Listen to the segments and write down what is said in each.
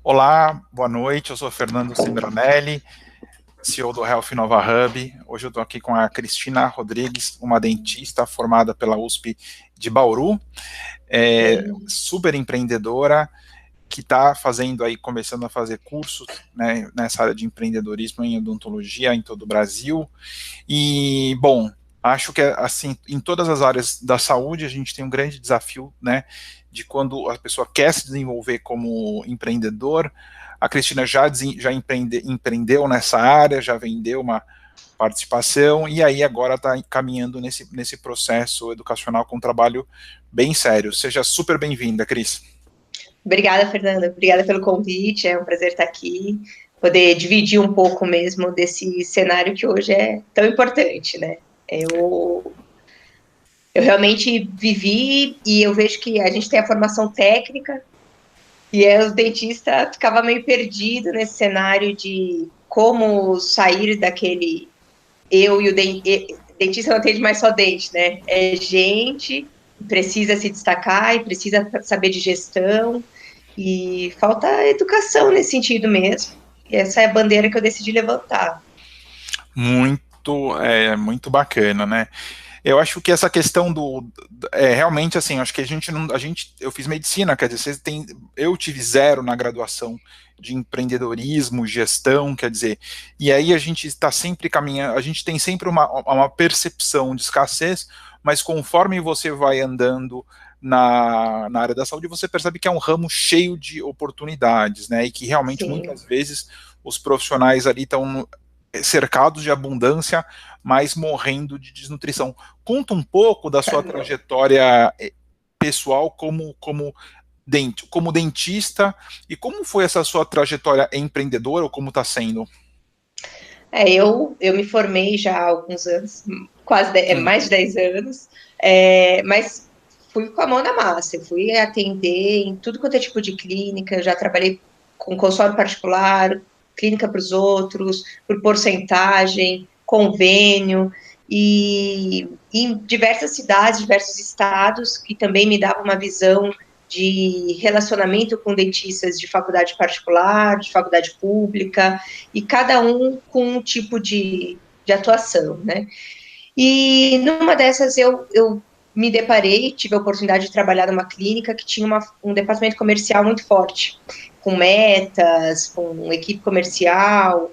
Olá, boa noite, eu sou Fernando Cimbranelli, CEO do Health Nova Hub. Hoje eu estou aqui com a Cristina Rodrigues, uma dentista formada pela USP de Bauru, Sim. super empreendedora, que está fazendo aí, começando a fazer cursos, né, nessa área de empreendedorismo em odontologia em todo o Brasil. E, bom, acho que assim, em todas as áreas da saúde, a gente tem um grande desafio, né, de quando a pessoa quer se desenvolver como empreendedor. A Cristina já empreendeu nessa área, já vendeu uma participação, e aí agora está caminhando nesse processo educacional com um trabalho bem sério. Seja super bem-vinda, Cris. Obrigada, Fernanda. Obrigada pelo convite. É um prazer estar aqui, poder dividir um pouco mesmo desse cenário que hoje é tão importante, né? Eu realmente vivi e eu vejo que a gente tem a formação técnica e o dentista ficava meio perdido nesse cenário de como sair daquele eu e o dentista não atende mais só dente, né? É gente, precisa se destacar e precisa saber de gestão. E falta educação nesse sentido mesmo. E essa é a bandeira que eu decidi levantar. Muito bacana, né? Eu acho que essa questão realmente assim, acho que a gente não, eu fiz medicina, quer dizer, eu tive zero na graduação de empreendedorismo, gestão, quer dizer, e aí a gente está sempre caminhando, a gente tem sempre uma percepção de escassez, mas conforme você vai andando na área da saúde, você percebe que é um ramo cheio de oportunidades, né? E que realmente Sim. muitas vezes os profissionais ali estão cercados de abundância, mas morrendo de desnutrição. Conta um pouco da sua trajetória pessoal como dentista e como foi essa sua trajetória empreendedora ou como está sendo? Eu me formei já há alguns anos, Sim. mais de 10 anos, mas fui com a mão na massa, eu fui atender em tudo quanto é tipo de clínica, eu já trabalhei com consultório particular, clínica para os outros, por porcentagem, convênio, e em diversas cidades, diversos estados, que também me dava uma visão de relacionamento com dentistas de faculdade particular, de faculdade pública, e cada um com um tipo de atuação, né? E numa dessas eu me deparei, tive a oportunidade de trabalhar numa clínica que tinha um departamento comercial muito forte, com metas, com equipe comercial,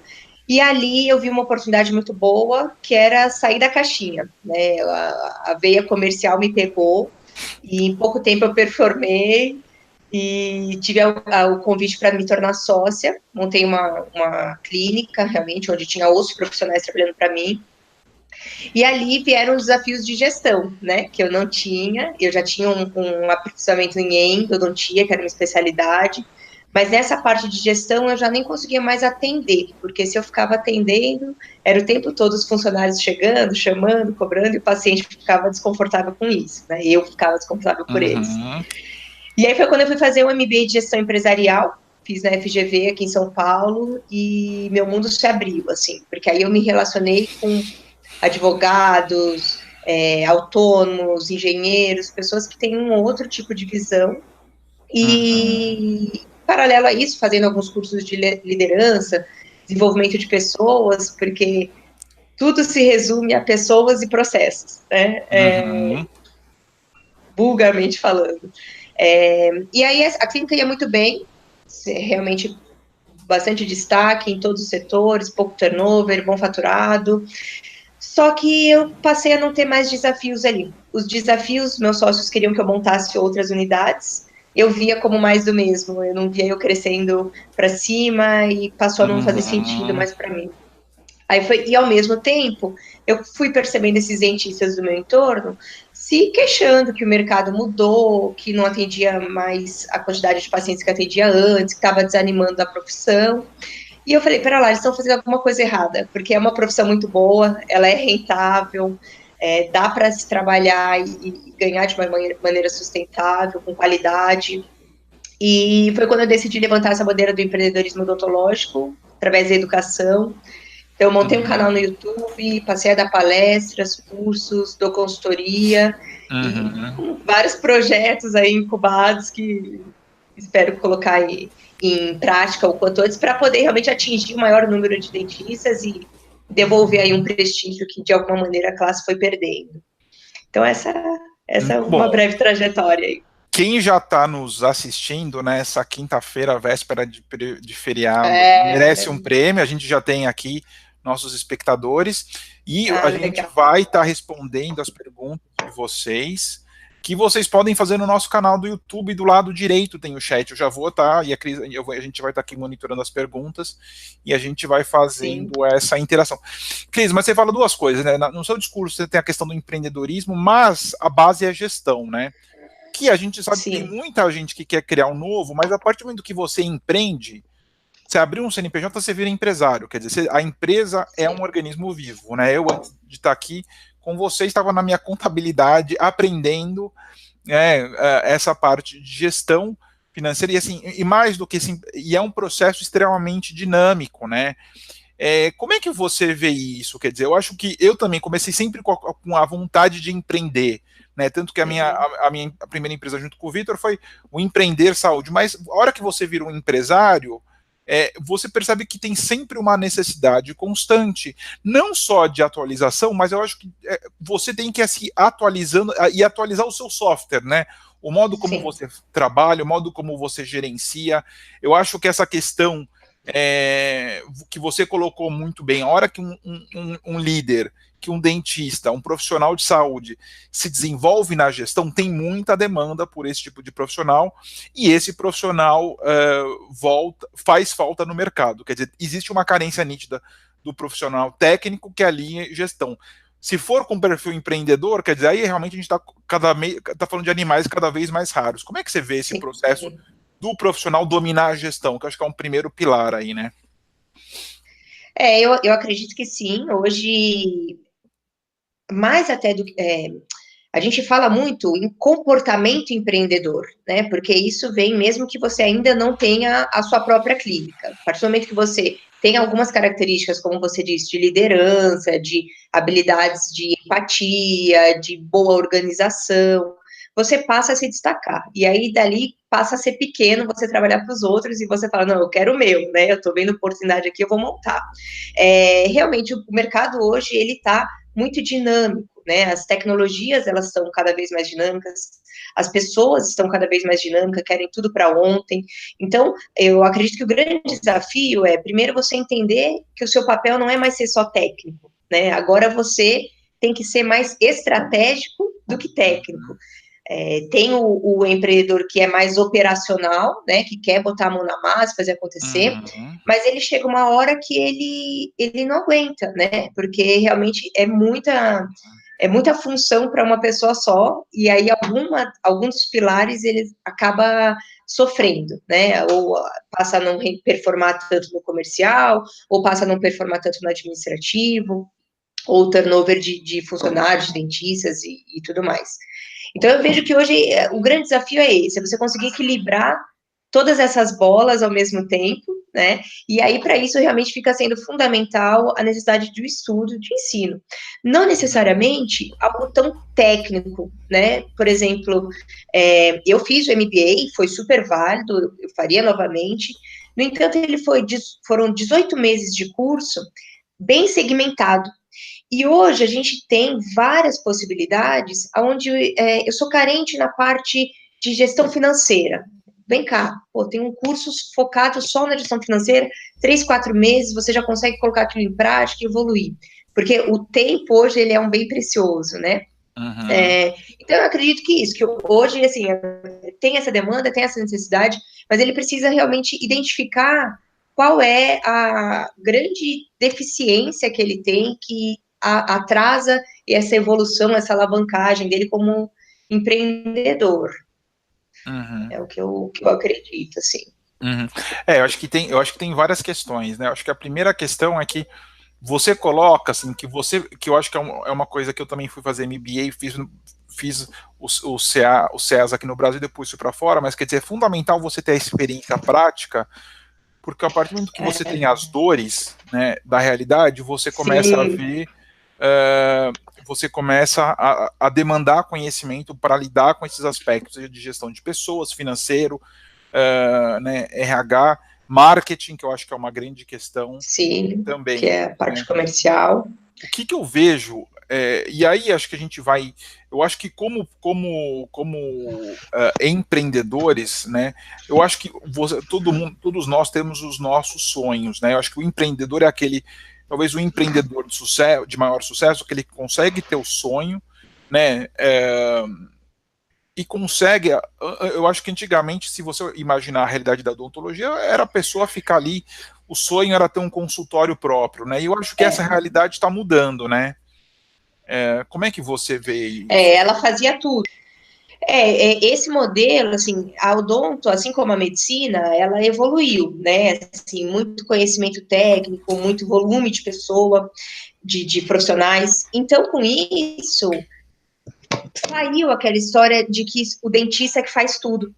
e ali eu vi uma oportunidade muito boa, que era sair da caixinha, né? A veia comercial me pegou, e em pouco tempo eu performei, e tive o convite para me tornar sócia. Montei uma clínica, realmente, onde tinha outros profissionais trabalhando para mim. E ali vieram os desafios de gestão, né? Que eu não tinha. Eu já tinha um aperfeiçoamento em endodontia, que era uma especialidade. Mas nessa parte de gestão eu já nem conseguia mais atender, porque se eu ficava atendendo, era o tempo todo os funcionários chegando, chamando, cobrando, e o paciente ficava desconfortável com isso, né? Eu ficava desconfortável por eles. Uhum. E aí foi quando eu fui fazer o MBA de gestão empresarial, fiz na FGV aqui em São Paulo, e meu mundo se abriu, assim, porque aí eu me relacionei com advogados, autônomos, engenheiros, pessoas que têm um outro tipo de visão. Uhum. E, paralelo a isso, fazendo alguns cursos de liderança, desenvolvimento de pessoas, porque tudo se resume a pessoas e processos, né? Uhum. Vulgarmente falando. E aí a clínica ia muito bem, realmente bastante destaque em todos os setores, pouco turnover, bom faturado. Só que eu passei a não ter mais desafios ali. Os desafios, meus sócios queriam que eu montasse outras unidades. Eu via como mais do mesmo. Eu não via eu crescendo para cima e passou a não fazer sentido Uhum. mais para mim. E ao mesmo tempo, eu fui percebendo esses dentistas do meu entorno se queixando que o mercado mudou, que não atendia mais a quantidade de pacientes que atendia antes, que estava desanimando a profissão. E eu falei, pera lá, eles estão fazendo alguma coisa errada, porque é uma profissão muito boa, ela é rentável, dá para se trabalhar e ganhar de uma maneira sustentável, com qualidade. E foi quando eu decidi levantar essa bandeira do empreendedorismo odontológico, através da educação. Então, eu montei um canal no Uhum. YouTube, passei a dar palestras, cursos, dou consultoria, e Uhum. vários projetos aí incubados que espero colocar em prática o quanto antes para poder realmente atingir o maior número de dentistas e devolver aí um prestígio que de alguma maneira a classe foi perdendo. Então essa é uma breve trajetória aí. Quem já está nos assistindo nessa quinta-feira, véspera de feriado, merece um prêmio. A gente já tem aqui nossos espectadores e a gente vai estar respondendo as perguntas de vocês, que vocês podem fazer no nosso canal do YouTube. Do lado direito tem o chat. Eu já vou estar, e a gente vai estar aqui monitorando as perguntas e a gente vai fazendo essa interação. Cris, mas você fala duas coisas, né? No seu discurso você tem a questão do empreendedorismo, mas a base é a gestão, né? Que a gente sabe que tem muita gente que quer criar um novo, mas a partir do momento que você empreende, você abriu um CNPJ, você vira empresário. Quer dizer, a empresa é um organismo vivo, né? Eu, antes de estar aqui com você, estava na minha contabilidade, aprendendo essa parte de gestão financeira, e assim, e mais do que assim, e é um processo extremamente dinâmico, né? Como é que você vê isso? Quer dizer, eu acho que eu também comecei sempre com a vontade de empreender, né? Tanto que a minha primeira empresa junto com o Vitor foi o Empreender Saúde, mas a hora que você vira um empresário, você percebe que tem sempre uma necessidade constante, não só de atualização, mas eu acho que você tem que se atualizando e atualizar o seu software, né? O modo como você trabalha, o modo como você gerencia. Eu acho que essa questão que você colocou muito bem, a hora que um líder, que um dentista, um profissional de saúde se desenvolve na gestão, tem muita demanda por esse tipo de profissional, e esse profissional faz falta no mercado. Quer dizer, existe uma carência nítida do profissional técnico que alinha gestão. Se for com perfil empreendedor, quer dizer, aí realmente a gente está falando de animais cada vez mais raros. Como é que você vê esse processo do profissional dominar a gestão, que eu acho que é um primeiro pilar aí, né? Eu acredito que sim. Hoje, mais até do que... a gente fala muito em comportamento empreendedor, né? Porque isso vem mesmo que você ainda não tenha a sua própria clínica. A partir do momento que você tem algumas características, como você disse, de liderança, de habilidades de empatia, de boa organização, você passa a se destacar. E aí, dali, passa a ser pequeno você trabalhar para os outros e você fala, não, eu quero o meu, né? Eu estou vendo oportunidade aqui, eu vou montar. Realmente, o mercado hoje, ele está muito dinâmico, né? As tecnologias, elas estão cada vez mais dinâmicas, as pessoas estão cada vez mais dinâmicas, querem tudo para ontem. Então, eu acredito que o grande desafio é, primeiro, você entender que o seu papel não é mais ser só técnico, né? Agora você tem que ser mais estratégico do que técnico. Tem o empreendedor que é mais operacional, né, que quer botar a mão na massa, fazer acontecer, mas ele chega uma hora que ele não aguenta, né, porque realmente é muita função para uma pessoa só, e aí alguns dos pilares ele acaba sofrendo, né, ou passa a não performar tanto no comercial, ou passa a não performar tanto no administrativo, ou turnover de funcionários, de dentistas e tudo mais. Então, eu vejo que hoje o grande desafio é esse, é você conseguir equilibrar todas essas bolas ao mesmo tempo, né? E aí, para isso, realmente fica sendo fundamental a necessidade de um estudo, de ensino. Não necessariamente algo tão técnico, né? Por exemplo, eu fiz o MBA, foi super válido, eu faria novamente. No entanto, foram 18 meses de curso bem segmentado. E hoje a gente tem várias possibilidades onde eu sou carente na parte de gestão financeira. Vem cá, tem um curso focado só na gestão financeira, 3, 4 meses, você já consegue colocar aquilo em prática e evoluir. Porque o tempo hoje ele é um bem precioso, né? Então eu acredito que isso, que hoje, assim, tem essa demanda, tem essa necessidade, mas ele precisa realmente identificar qual é a grande deficiência que ele tem que atrasa essa evolução, essa alavancagem dele como empreendedor. É o que eu acredito, assim. Eu acho que tem várias questões, né? Eu acho que a primeira questão é que você coloca, assim, que eu acho que é uma coisa que eu também fui fazer MBA, fiz o CEAS aqui no Brasil, depois fui para fora, mas quer dizer, é fundamental você ter a experiência prática, porque a partir do momento que você tem as dores, né, da realidade, você começa a ver, você começa a demandar conhecimento para lidar com esses aspectos de gestão de pessoas, financeiro, né, RH, marketing, que eu acho que é uma grande questão Sim, que também, é a parte né? comercial. O que eu vejo, e aí acho que a gente vai, eu acho que como empreendedores, né, eu acho que todo mundo, todos nós temos os nossos sonhos, né, eu acho que o empreendedor é aquele, talvez o empreendedor de sucesso, de maior sucesso, aquele que consegue ter o sonho, né, e consegue, eu acho que antigamente, se você imaginar a realidade da odontologia, era a pessoa ficar ali, o sonho era ter um consultório próprio, né, e eu acho que essa realidade está mudando, né. Como é que você vê isso? Ela fazia tudo. Esse modelo, assim, a odonto, assim como a medicina, ela evoluiu, né? Assim, muito conhecimento técnico, muito volume de pessoa, de profissionais. Então, com isso, saiu aquela história de que o dentista é que faz tudo.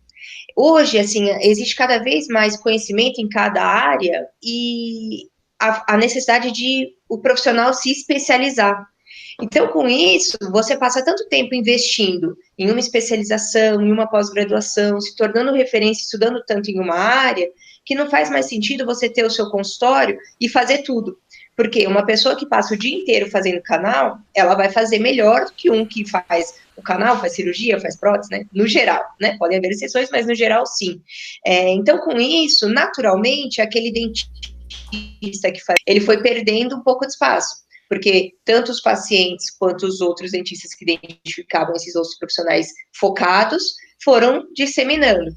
Hoje, assim, existe cada vez mais conhecimento em cada área e a necessidade de o profissional se especializar. Então, com isso, você passa tanto tempo investindo em uma especialização, em uma pós-graduação, se tornando referência, estudando tanto em uma área, que não faz mais sentido você ter o seu consultório e fazer tudo. Porque uma pessoa que passa o dia inteiro fazendo canal, ela vai fazer melhor do que um que faz o canal, faz cirurgia, faz prótese, né? No geral, né? Podem haver exceções, mas no geral, sim. Então, com isso, naturalmente, aquele dentista que faz, ele foi perdendo um pouco de espaço porque tanto os pacientes quanto os outros dentistas que identificavam esses outros profissionais focados foram disseminando.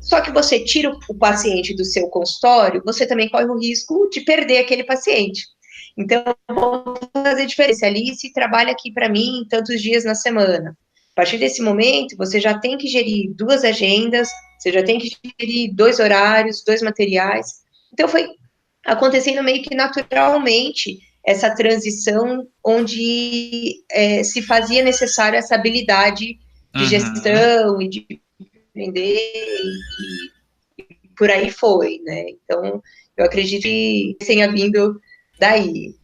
Só que você tira o paciente do seu consultório, você também corre o risco de perder aquele paciente. Então, vamos fazer diferença ali se trabalha aqui para mim tantos dias na semana. A partir desse momento, você já tem que gerir 2 agendas, você já tem que gerir 2 horários, 2 materiais. Então, foi acontecendo meio que naturalmente essa transição onde se fazia necessário essa habilidade de Uhum. gestão e de empreender e por aí foi, né? Então, eu acredito que tenha vindo daí.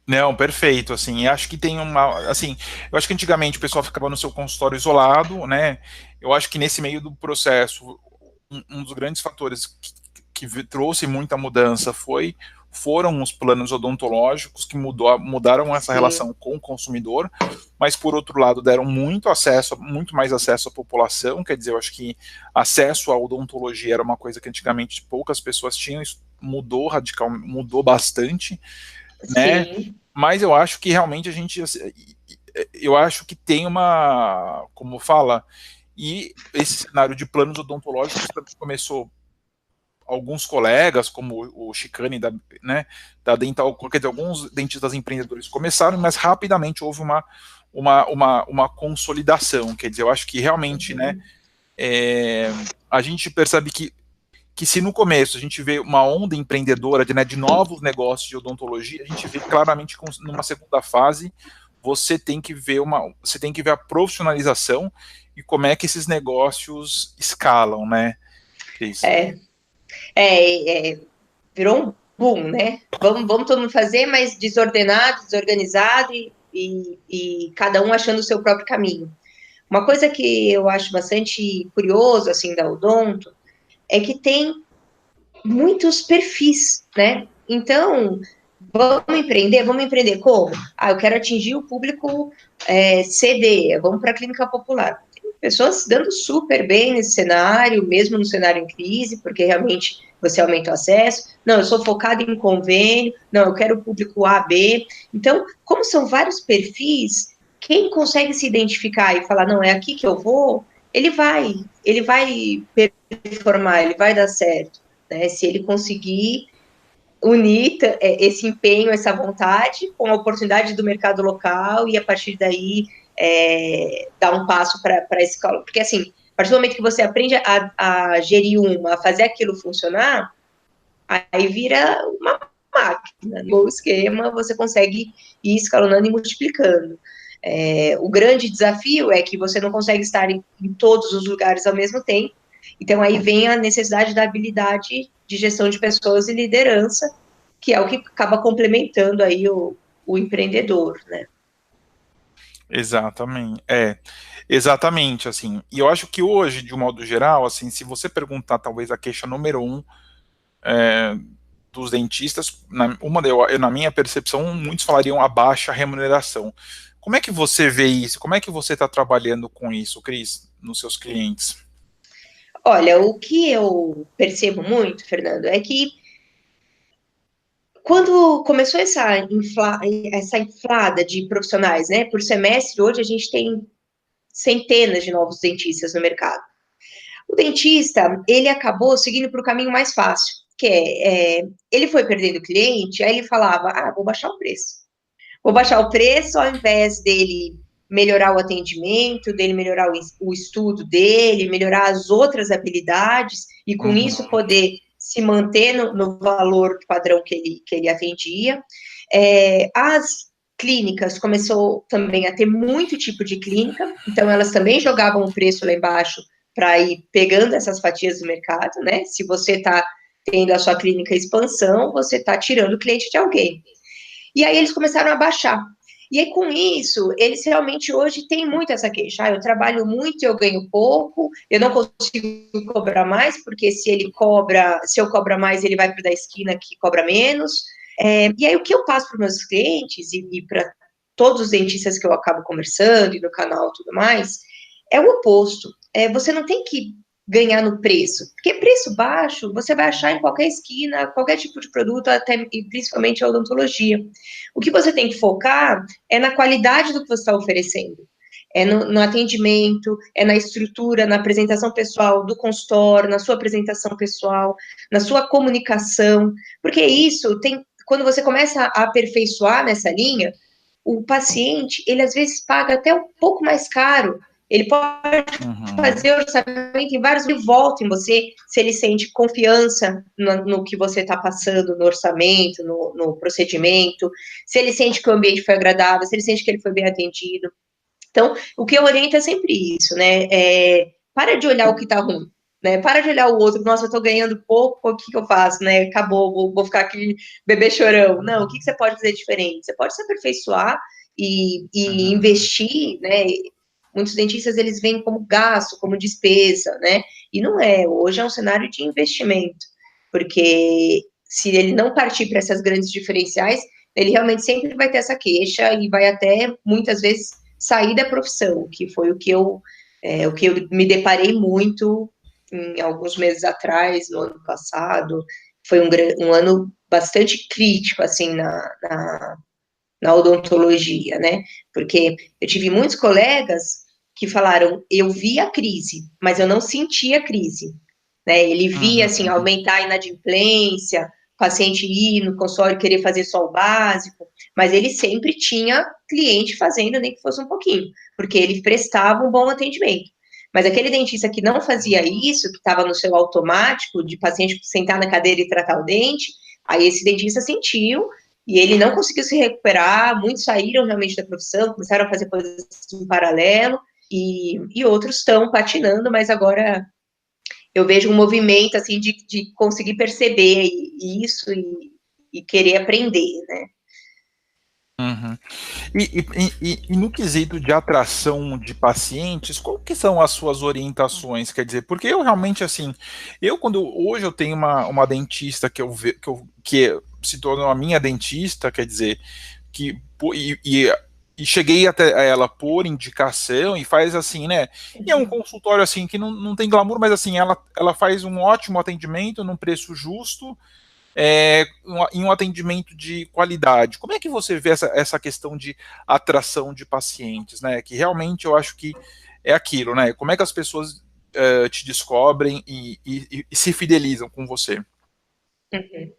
Não, perfeito, assim, acho que tem uma, assim, eu acho que antigamente o pessoal ficava no seu consultório isolado, né, eu acho que nesse meio do processo, um dos grandes fatores que trouxe muita mudança foram os planos odontológicos que mudaram essa Sim, relação com o consumidor, mas por outro lado deram muito mais acesso à população, quer dizer, eu acho que acesso à odontologia era uma coisa que antigamente poucas pessoas tinham, isso mudou bastante, né? sim, Mas eu acho que realmente eu acho que tem uma, como fala, e esse cenário de planos odontológicos também começou alguns colegas, como o Chicane né, da Dental, quer dizer, alguns dentistas empreendedores começaram, mas rapidamente houve uma consolidação, quer dizer, eu acho que realmente, né, a gente percebe que se no começo a gente vê uma onda empreendedora de novos negócios de odontologia, a gente vê claramente que numa segunda fase você tem que ver a profissionalização e como é que esses negócios escalam, né? Isso. é, virou um boom, né? Vamos todo mundo fazer, mas desordenado, desorganizado e cada um achando o seu próprio caminho. Uma coisa que eu acho bastante curioso, assim, da Odonto, é que tem muitos perfis, né? Então, vamos empreender como? Ah, eu quero atingir o público CD, vamos para a clínica popular. Tem pessoas dando super bem nesse cenário, mesmo no cenário em crise, porque realmente você aumenta o acesso. Não, eu sou focada em convênio, não, eu quero o público A, B. Então, como são vários perfis, quem consegue se identificar e falar, não, é aqui que eu vou, ele vai performar, ele vai dar certo, né? Se ele conseguir unir esse empenho, essa vontade com a oportunidade do mercado local e a partir daí dar um passo para a escola. Porque assim, a partir do momento que você aprende a gerir a fazer aquilo funcionar, aí vira uma máquina. No esquema, você consegue ir escalonando e multiplicando. O grande desafio é que você não consegue estar em todos os lugares ao mesmo tempo. Então, aí vem a necessidade da habilidade de gestão de pessoas e liderança, que é o que acaba complementando aí o empreendedor, né? Exatamente, exatamente, assim, e eu acho que hoje, de um modo geral, assim, se você perguntar, talvez, a queixa número um, é, dos dentistas, na minha percepção, muitos falariam a baixa remuneração. Como é que você vê isso? Como é que você está trabalhando com isso, Cris, nos seus clientes? Olha, o que eu percebo muito, Fernando, é que quando começou essa inflada de profissionais, né, por semestre, hoje a gente tem centenas de novos dentistas no mercado. O dentista, ele acabou seguindo para o caminho mais fácil, que ele foi perdendo cliente, aí ele falava, vou baixar o preço. Vou baixar o preço ao invés dele melhorar o atendimento, dele melhorar o estudo dele, melhorar as outras habilidades, e com isso Uhum. poder se manter no valor padrão que ele atendia. As clínicas começou também a ter muito tipo de clínica, então elas também jogavam o preço lá embaixo para ir pegando essas fatias do mercado, né? Se você está tendo a sua clínica expansão, você está tirando o cliente de alguém. E aí eles começaram a baixar. E aí, com isso, eles realmente hoje têm muito essa queixa. Eu trabalho muito e eu ganho pouco, eu não consigo cobrar mais, porque se eu cobrar mais, ele vai para o da esquina que cobra menos. E aí, o que eu passo para os meus clientes e para todos os dentistas que eu acabo conversando e no canal e tudo mais, é o oposto. Você não tem que ganhar no preço, porque preço baixo você vai achar em qualquer esquina, qualquer tipo de produto, até e principalmente a odontologia. O que você tem que focar é na qualidade do que você está oferecendo, no atendimento, na estrutura, na apresentação pessoal do consultório, na sua apresentação pessoal, na sua comunicação, porque isso tem, quando você começa a aperfeiçoar nessa linha, o paciente, ele às vezes paga até um pouco mais caro, ele pode Uhum. fazer orçamento em vários e volta em você, se ele sente confiança no que você está passando, no orçamento, no procedimento, se ele sente que o ambiente foi agradável, se ele sente que ele foi bem atendido. Então, o que eu oriento é sempre isso, né? Para de olhar o que está ruim, né? Para de olhar o outro, nossa, eu estou ganhando pouco, o que eu faço, né? Acabou, vou ficar aqui bebê chorão. Não, o que você pode fazer diferente? Você pode se aperfeiçoar e Uhum. investir, né? Muitos dentistas, eles veem como gasto, como despesa, né? E não é, hoje é um cenário de investimento, porque se ele não partir para essas grandes diferenciais, ele realmente sempre vai ter essa queixa e vai até, muitas vezes, sair da profissão, que foi o que eu me deparei muito em alguns meses atrás, no ano passado. Foi um ano bastante crítico, assim, na odontologia, né? Porque eu tive muitos colegas que falaram, eu vi a crise, mas eu não senti a crise, né? Ele via, assim, Uhum. aumentar a inadimplência, o paciente ir no consultório querer fazer só o básico, mas ele sempre tinha cliente fazendo, nem que fosse um pouquinho, porque ele prestava um bom atendimento. Mas aquele dentista que não fazia isso, que estava no seu automático, de paciente sentar na cadeira e tratar o dente, aí esse dentista sentiu e ele não conseguiu se recuperar, muitos saíram realmente da profissão, começaram a fazer coisas em paralelo, e outros estão patinando, mas agora eu vejo um movimento, assim, de conseguir perceber isso e querer aprender, né? Uhum. E no quesito de atração de pacientes, qual que são as suas orientações? Quer dizer, porque eu realmente, assim, hoje eu tenho uma dentista que se tornou a minha dentista, quer dizer, que e cheguei até ela por indicação e faz assim, né? E é um consultório assim que não tem glamour, mas assim, ela faz um ótimo atendimento num preço justo, em um atendimento de qualidade. Como é que você vê essa questão de atração de pacientes, né? Que realmente eu acho que é aquilo, né? Como é que as pessoas te descobrem e se fidelizam com você? Uhum.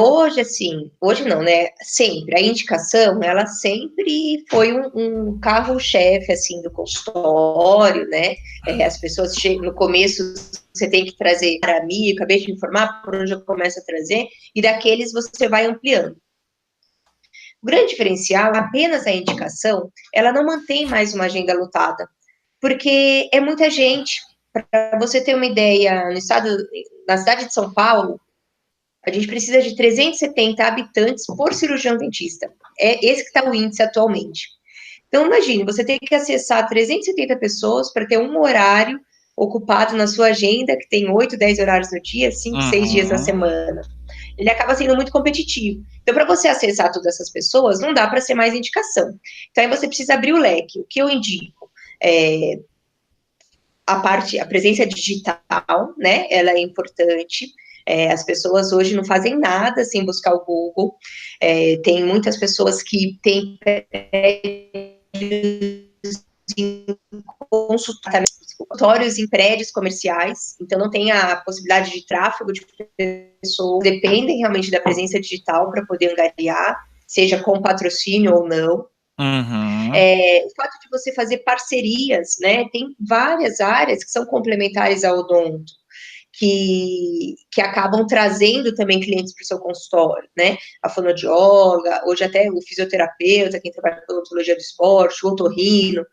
Hoje, assim, hoje não, né? Sempre, a indicação, ela sempre foi um carro-chefe, assim, do consultório, né? As pessoas chegam, no começo, você tem que trazer para mim, acabei de informar por onde eu começo a trazer, e daqueles você vai ampliando. O grande diferencial, apenas a indicação, ela não mantém mais uma agenda lotada, porque é muita gente. Para você ter uma ideia, na cidade de São Paulo, a gente precisa de 370 habitantes por cirurgião dentista. É esse que está o índice atualmente. Então, imagine, você tem que acessar 370 pessoas para ter um horário ocupado na sua agenda, que tem 8, 10 horários no dia, 5, 6 dias na semana. Ele acaba sendo muito competitivo. Então, para você acessar todas essas pessoas, não dá para ser mais indicação. Então, aí você precisa abrir o leque. O que eu indico? A presença digital, né? Ela é importante. As pessoas hoje não fazem nada sem buscar o Google. Tem muitas pessoas que têm consultórios em prédios comerciais, então não tem a possibilidade de tráfego de pessoas, dependem realmente da presença digital para poder angariar, seja com patrocínio ou não. O fato de você fazer parcerias, né? Tem várias áreas que são complementares ao odonto, que acabam trazendo também clientes para o seu consultório, né? A fonoaudióloga, hoje até o fisioterapeuta, quem trabalha com odontologia do esporte, o otorrino,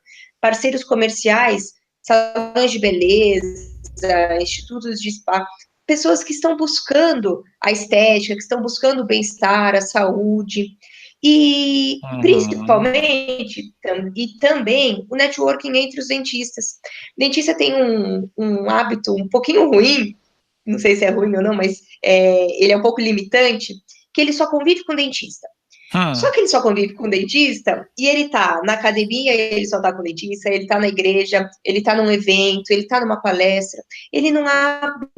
parceiros comerciais, salões de beleza, institutos de spa, pessoas que estão buscando a estética, que estão buscando o bem-estar, a saúde, e principalmente, e também o networking entre os dentistas. O dentista tem um hábito um pouquinho ruim, não sei se é ruim ou não, mas ele é um pouco limitante, que ele só convive com o dentista. Só que ele só convive com o dentista e ele tá na academia, ele só tá com o dentista, ele tá na igreja, ele tá num evento, ele tá numa palestra, ele não abre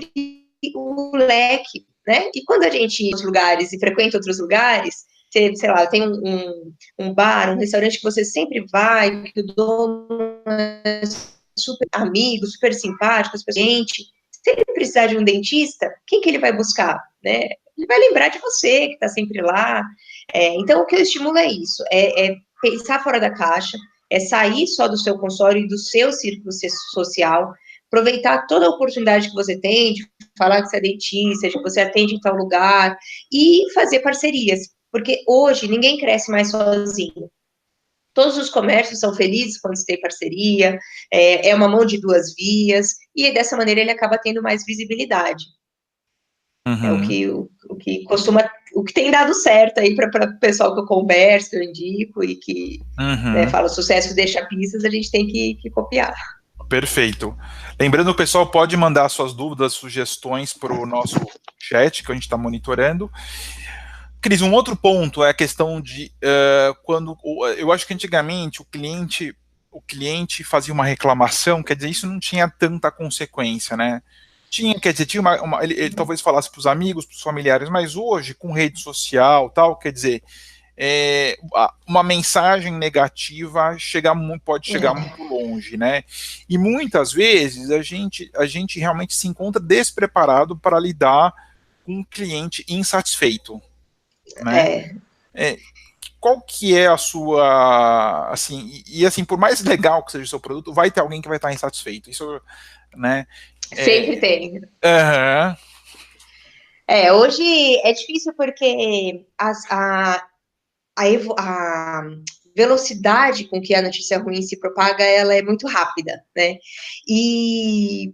o leque, né? E quando a gente ir em outros lugares e frequenta outros lugares, sei lá, tem um bar, um restaurante que você sempre vai, que o dono é super amigo, super simpático, gente, se ele precisar de um dentista, quem que ele vai buscar, né? Ele vai lembrar de você, que está sempre lá. Então, o que eu estimulo é isso, é pensar fora da caixa, é sair só do seu consultório e do seu círculo social, aproveitar toda a oportunidade que você tem de falar que você é dentista, de que você atende em tal lugar, e fazer parcerias, porque hoje ninguém cresce mais sozinho. Todos os comércios são felizes quando se tem parceria, é uma mão de duas vias, e dessa maneira ele acaba tendo mais visibilidade. É o que costuma, o que tem dado certo aí para o pessoal que eu converso, que eu indico, e que fala sucesso deixa pistas, a gente tem que copiar. Perfeito. Lembrando que o pessoal pode mandar suas dúvidas, sugestões para o nosso chat, que a gente está monitorando. Cris, um outro ponto é a questão de quando eu acho que antigamente o cliente fazia uma reclamação, quer dizer, isso não tinha tanta consequência, né? Quer dizer, tinha ele talvez falasse para os amigos, para os familiares, mas hoje, com rede social, tal, quer dizer, uma mensagem negativa pode chegar muito longe, né? E muitas vezes a gente realmente se encontra despreparado para lidar com um cliente insatisfeito, né? Qual que é a sua, assim, assim, por mais legal que seja o seu produto, vai ter alguém que vai estar insatisfeito, isso, né? Sempre tem. Hoje é difícil porque a velocidade com que a notícia ruim se propaga, ela é muito rápida, né? E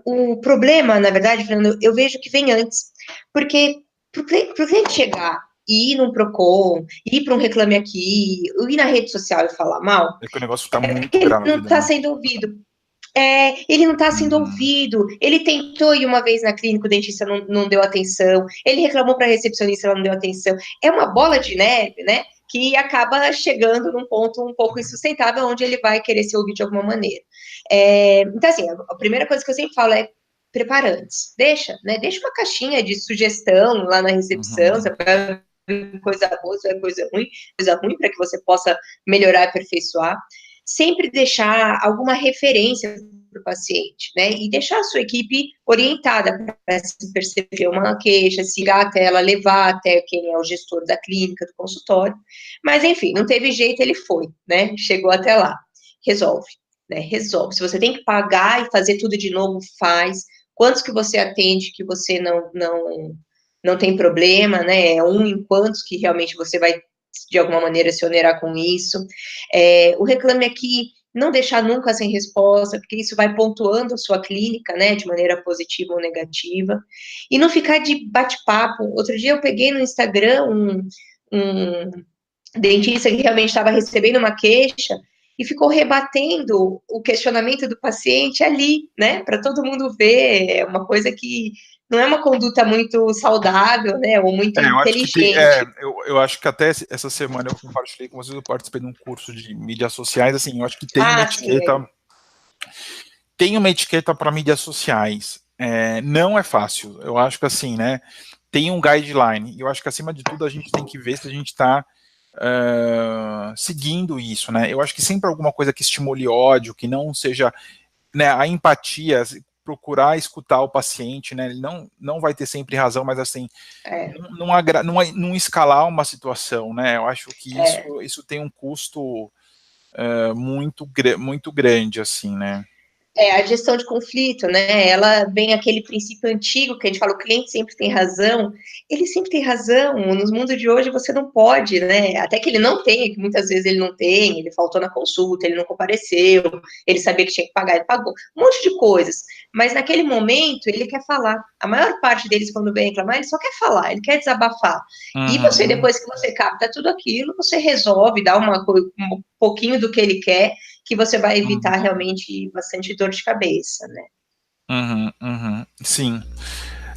o problema, na verdade, Fernando, eu vejo que vem antes, porque para o cliente chegar e ir num Procon, ir para um Reclame Aqui, ir na rede social e falar mal, é que o negócio está muito grave. Ele não está sendo ouvido. Ele não está sendo ouvido. Ele tentou ir uma vez na clínica, o dentista não deu atenção. Ele reclamou para a recepcionista, ela não deu atenção. É uma bola de neve, né? Que acaba chegando num ponto um pouco insustentável, onde ele vai querer ser ouvido de alguma maneira. Então, assim, a primeira coisa que eu sempre falo é prepara antes. Deixa uma caixinha de sugestão lá na recepção, você vai ver coisa boa, você vai ver coisa ruim para que você possa melhorar e aperfeiçoar. Sempre deixar alguma referência para o paciente, né? E deixar a sua equipe orientada para se perceber uma queixa, se ligar até ela, levar até quem é o gestor da clínica, do consultório. Mas, enfim, não teve jeito, ele foi, né? Chegou até lá. Resolve, né? Resolve. Se você tem que pagar e fazer tudo de novo, faz. Quantos que você atende que você não tem problema, né? Em quantos que realmente você vai de alguma maneira se onerar com isso. O Reclame Aqui, não deixar nunca sem resposta, porque isso vai pontuando a sua clínica, né, de maneira positiva ou negativa, e não ficar de bate-papo. Outro dia eu peguei no Instagram dentista que realmente estava recebendo uma queixa e ficou rebatendo o questionamento do paciente ali, né, para todo mundo ver, é uma coisa que não é uma conduta muito saudável, né, ou muito Eu acho que inteligente. eu acho que até essa semana eu compartilhei com vocês, eu participei de um curso de mídias sociais, assim, eu acho que Ah, sim, tem uma etiqueta para mídias sociais. Não é fácil. Eu acho que assim, né? Tem um guideline. E eu acho que acima de tudo a gente tem que ver se a gente está seguindo isso, né? Eu acho que sempre alguma coisa que estimule ódio, que não seja, né, a empatia, procurar escutar o paciente, né? Ele não vai ter sempre razão, mas assim, é, não escalar uma situação, né? Eu acho que é. isso tem um custo muito grande, assim, né? É, a gestão de conflito, né? Ela vem aquele princípio antigo que a gente fala, o cliente sempre tem razão. Ele sempre tem razão. No mundo de hoje você não pode, né? Até que ele não tenha, que muitas vezes ele não tem, ele faltou na consulta, ele não compareceu, ele sabia que tinha que pagar, ele pagou, um monte de coisas. Mas naquele momento ele quer falar. A maior parte deles, quando vem reclamar, ele só quer falar, ele quer desabafar. E você, Uhum. depois que você capta tudo aquilo, você resolve, dá um pouquinho do que ele quer, que você vai Uhum. evitar realmente bastante dor de cabeça, né? Sim.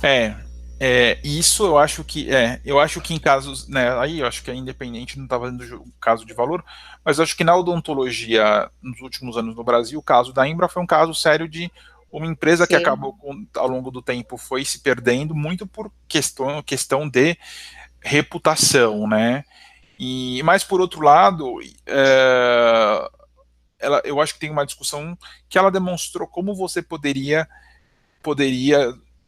É, isso eu acho que em casos, né, aí eu acho que é independente, não estava dando caso de valor, mas eu acho que na odontologia, nos últimos anos no Brasil, o caso da Imbra foi um caso sério de uma empresa que Sim, acabou, ao longo do tempo, foi se perdendo muito por questão de reputação, né, mas por outro lado, eu acho que tem uma discussão que ela demonstrou como você poderia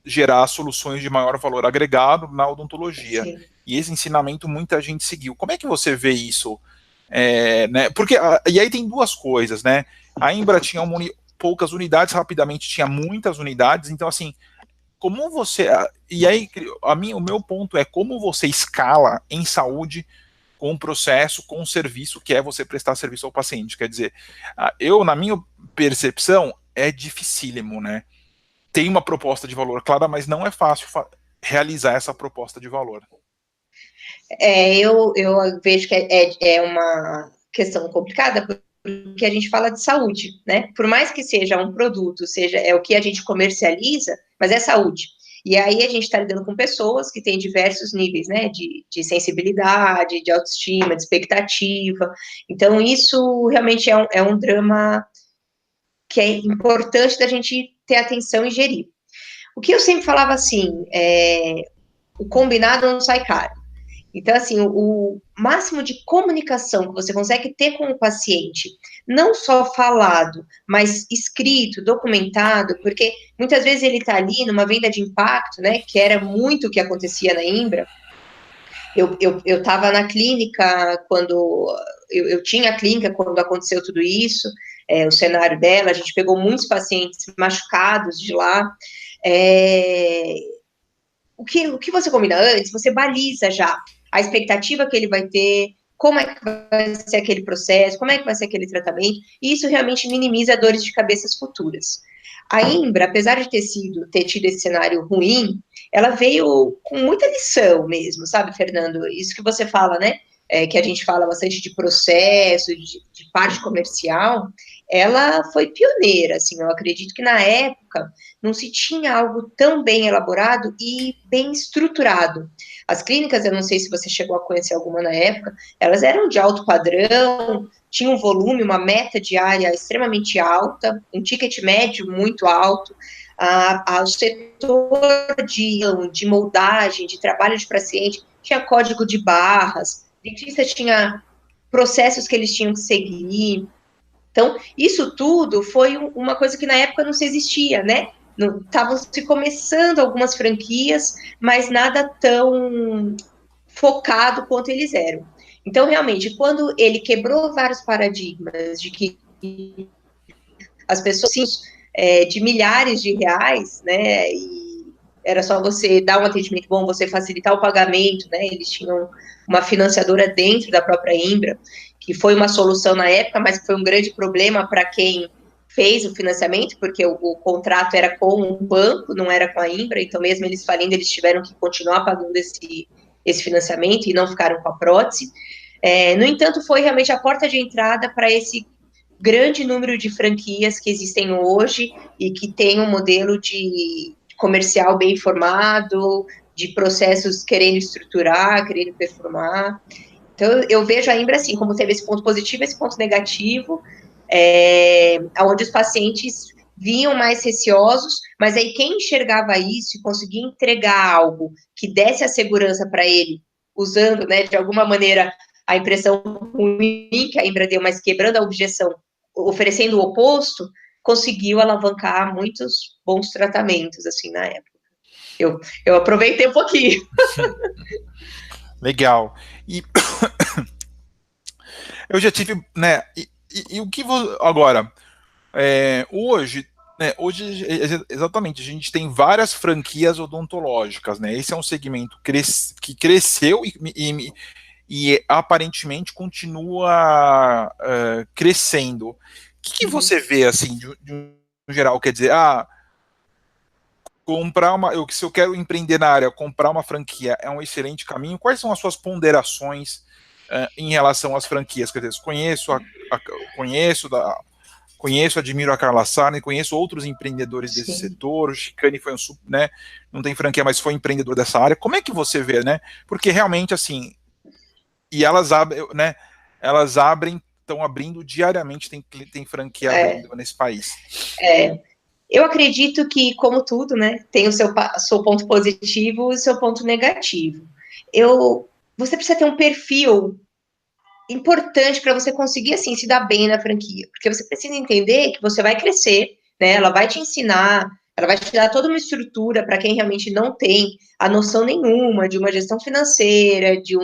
gerar soluções de maior valor agregado na odontologia. sim. E esse ensinamento muita gente seguiu. Como é que você vê isso? Né? Porque e aí tem duas coisas, né? A Embra tinha poucas unidades, rapidamente tinha muitas unidades. Então assim, como você e aí o meu ponto é como você escala em saúde com o processo, com o serviço que é você prestar serviço ao paciente. Quer dizer, na minha percepção, é dificílimo, né? Tem uma proposta de valor clara, mas não é fácil realizar essa proposta de valor. Eu vejo que é uma questão complicada, porque a gente fala de saúde, né? Por mais que seja um produto, seja o que a gente comercializa, mas é saúde. E aí a gente está lidando com pessoas que têm diversos níveis, né? De sensibilidade, de autoestima, de expectativa. Então, isso realmente é um drama que é importante da gente ter atenção e gerir. O que eu sempre falava assim, o combinado não sai caro. Então, assim, o máximo de comunicação que você consegue ter com o paciente, não só falado, mas escrito, documentado, porque muitas vezes ele está ali numa venda de impacto, né, que era muito o que acontecia na Imbra. Eu estava na clínica quando eu tinha a clínica quando aconteceu tudo isso, o cenário dela, a gente pegou muitos pacientes machucados de lá. É, o que você combina antes, você baliza já a expectativa que ele vai ter, como é que vai ser aquele processo, como é que vai ser aquele tratamento, e isso realmente minimiza dores de cabeças futuras. A Imbra, apesar de ter tido esse cenário ruim, ela veio com muita lição mesmo, sabe, Fernando? Isso que você fala, né? Que a gente fala bastante de processo, de parte comercial, ela foi pioneira, assim, eu acredito que na época não se tinha algo tão bem elaborado e bem estruturado. As clínicas, eu não sei se você chegou a conhecer alguma na época, elas eram de alto padrão, tinham um volume, uma meta diária extremamente alta, um ticket médio muito alto, o setor de moldagem, de trabalho de paciente, tinha código de barras, dentista tinha processos que eles tinham que seguir. Então, isso tudo foi uma coisa que na época não se existia, né? Estavam se começando algumas franquias, mas nada tão focado quanto eles eram. Então, realmente, quando ele quebrou vários paradigmas de que as pessoas de milhares de reais, né? E era só você dar um atendimento bom, você facilitar o pagamento, né? Eles tinham uma financiadora dentro da própria Imbra, que foi uma solução na época, mas que foi um grande problema para quem fez o financiamento, porque o contrato era com o banco, não era com a Imbra, então mesmo eles falindo, eles tiveram que continuar pagando esse financiamento e não ficaram com a prótese. No entanto, foi realmente a porta de entrada para esse grande número de franquias que existem hoje e que tem um modelo de comercial bem formado, de processos querendo estruturar, querendo performar. Então, eu vejo a Imbra assim, como teve esse ponto positivo, esse ponto negativo, onde os pacientes vinham mais receosos, mas aí quem enxergava isso e conseguia entregar algo que desse a segurança para ele, usando, né, de alguma maneira, a impressão ruim que a Imbra deu, mas quebrando a objeção, oferecendo o oposto, conseguiu alavancar muitos bons tratamentos, assim, na época. Eu aproveitei um pouquinho. Legal. E eu já tive, né? E o que agora? Hoje, né? Hoje, exatamente, a gente tem várias franquias odontológicas, né? Esse é um segmento que cresceu e aparentemente continua crescendo. O que você vê assim, de um geral? Quer dizer, comprar se eu quero empreender na área, comprar uma franquia é um excelente caminho. Quais são as suas ponderações em relação às franquias? Quer dizer, conheço, admiro a Carla Sarne, conheço outros empreendedores desse Sim. setor. O Chicane foi né, não tem franquia, mas foi empreendedor dessa área. Como é que você vê, né? Porque realmente assim, e elas abrem, né? Elas abrem, estão abrindo diariamente, tem franquia abrindo nesse país. Eu acredito que, como tudo, né, tem o seu ponto positivo e o seu ponto negativo. Você precisa ter um perfil importante para você conseguir, assim, se dar bem na franquia, porque você precisa entender que você vai crescer, né, ela vai te ensinar, ela vai te dar toda uma estrutura para quem realmente não tem a noção nenhuma de uma gestão financeira, de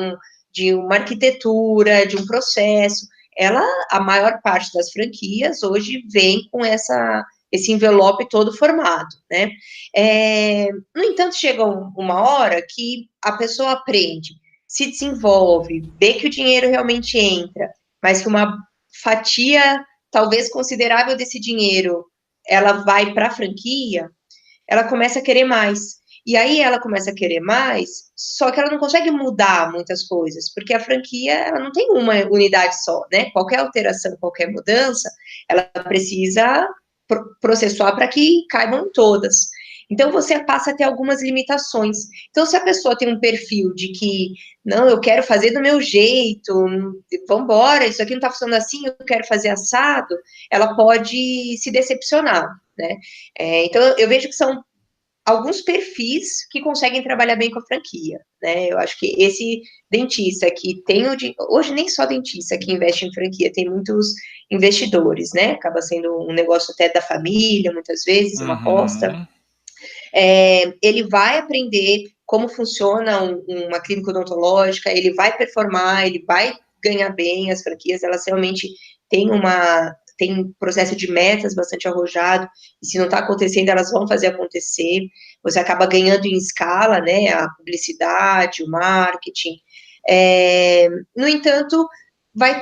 uma arquitetura, de um processo. A maior parte das franquias hoje vem com esse envelope todo formado, né? No entanto, chega uma hora que a pessoa aprende, se desenvolve, vê que o dinheiro realmente entra, mas que uma fatia talvez considerável desse dinheiro ela vai para a franquia, ela começa a querer mais. E aí ela começa a querer mais, só que ela não consegue mudar muitas coisas, porque a franquia ela não tem uma unidade só, né? Qualquer alteração, qualquer mudança, ela precisa processuar para que caibam todas. Então você passa a ter algumas limitações. Então, se a pessoa tem um perfil de que não, eu quero fazer do meu jeito, vamos embora, isso aqui não está funcionando assim, eu quero fazer assado, ela pode se decepcionar, né? Então, eu vejo que são alguns perfis que conseguem trabalhar bem com a franquia, né? Eu acho que esse dentista que tem hoje nem só dentista que investe em franquia, tem muitos investidores, né? Acaba sendo um negócio até da família, muitas vezes, uma aposta. Ele vai aprender como funciona uma clínica odontológica, ele vai performar, ele vai ganhar bem. As franquias, elas realmente têm um processo de metas bastante arrojado, e se não está acontecendo, elas vão fazer acontecer. Você acaba ganhando em escala, né, a publicidade, o marketing. No entanto, vai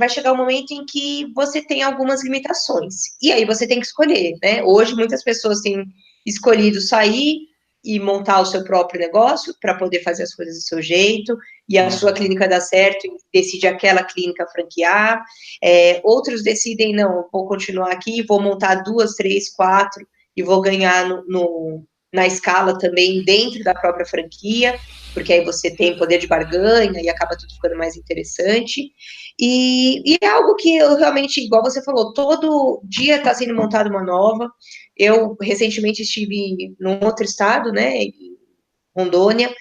chegar um momento em que você tem algumas limitações, e aí você tem que escolher, né? Hoje, muitas pessoas têm escolhido sair e montar o seu próprio negócio para poder fazer as coisas do seu jeito, e a sua clínica dá certo e decide aquela clínica franquear. Outros decidem, não, vou continuar aqui, vou montar 2, 3, 4 e vou ganhar na escala também dentro da própria franquia, porque aí você tem poder de barganha e acaba tudo ficando mais interessante. E é algo que eu realmente, igual você falou, todo dia está sendo montada uma nova. Eu recentemente estive num outro estado, né, em Rondônia,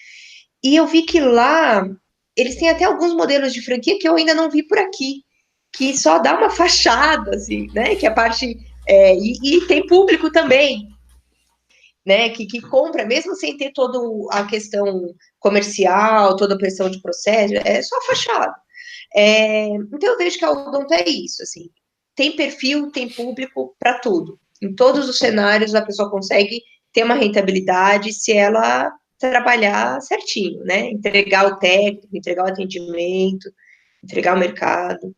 e eu vi que lá eles têm até alguns modelos de franquia que eu ainda não vi por aqui, que só dá uma fachada, assim, né, que a parte... e tem público também, né, que compra, mesmo sem ter toda a questão comercial, toda a pressão de processo, é só fachada. Então eu vejo que a Odonto é isso, assim, tem perfil, tem público para tudo. Em todos os cenários a pessoa consegue ter uma rentabilidade se ela trabalhar certinho, né? Entregar o técnico, entregar o atendimento, entregar o mercado.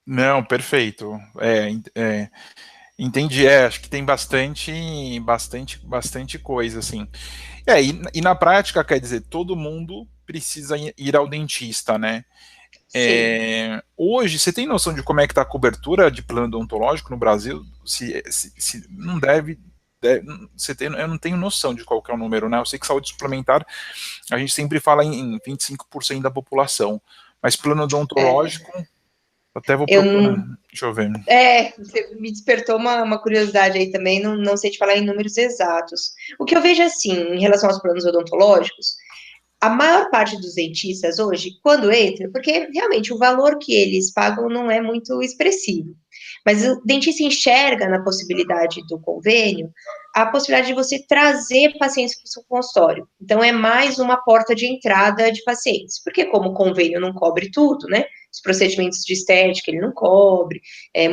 Não, perfeito. Entendi, acho que tem bastante coisa, assim. E na prática, quer dizer, todo mundo precisa ir ao dentista, né? Sim. Hoje, você tem noção de como é que está a cobertura de plano odontológico no Brasil? Se não você tem, eu não tenho noção de qual que é o número, né? Eu sei que saúde suplementar, a gente sempre fala em 25% da população, mas plano É, odontológico, até vou eu procurar, não. deixa eu ver. Você me despertou uma curiosidade aí também, não sei te falar em números exatos. O que eu vejo assim, em relação aos planos odontológicos, a maior parte dos dentistas hoje, quando entra, porque realmente o valor que eles pagam não é muito expressivo, mas o dentista enxerga na possibilidade do convênio a possibilidade de você trazer pacientes para o seu consultório. Então, é mais uma porta de entrada de pacientes, porque como o convênio não cobre tudo, né? Os procedimentos de estética ele não cobre,